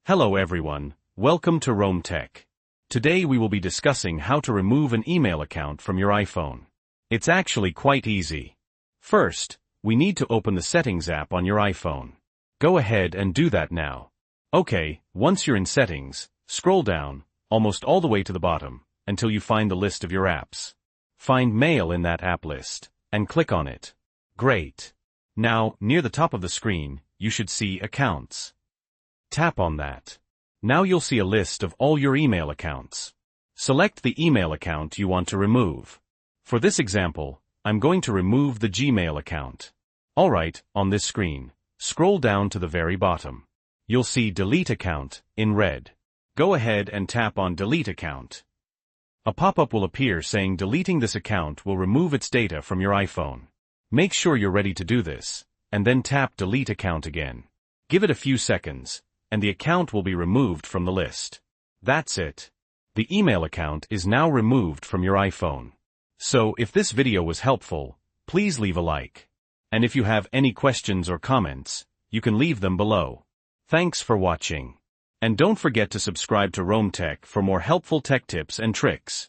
Hello everyone, welcome to Rome Tech. Today we will be discussing how to remove an email account from your iPhone. It's actually quite easy. First, we need to open the Settings app on your iPhone. Go ahead and do that now. Okay, once you're in Settings, scroll down, almost all the way to the bottom, until you find the list of your apps. Find Mail in that app list, and click on it. Great. Now, near the top of the screen, you should see Accounts. Tap on that. Now you'll see a list of all your email accounts. Select the email account you want to remove. For this example, I'm going to remove the Gmail account. Alright, on this screen, scroll down to the very bottom. You'll see Delete Account in red. Go ahead and tap on Delete Account. A pop-up will appear saying deleting this account will remove its data from your iPhone. Make sure you're ready to do this, and then tap Delete Account again. Give it a few seconds, and the account will be removed from the list. That's it. The email account is now removed from your iPhone. So if this video was helpful, please leave a like. And if you have any questions or comments, you can leave them below. Thanks for watching. And don't forget to subscribe to Rome Tech for more helpful tech tips and tricks.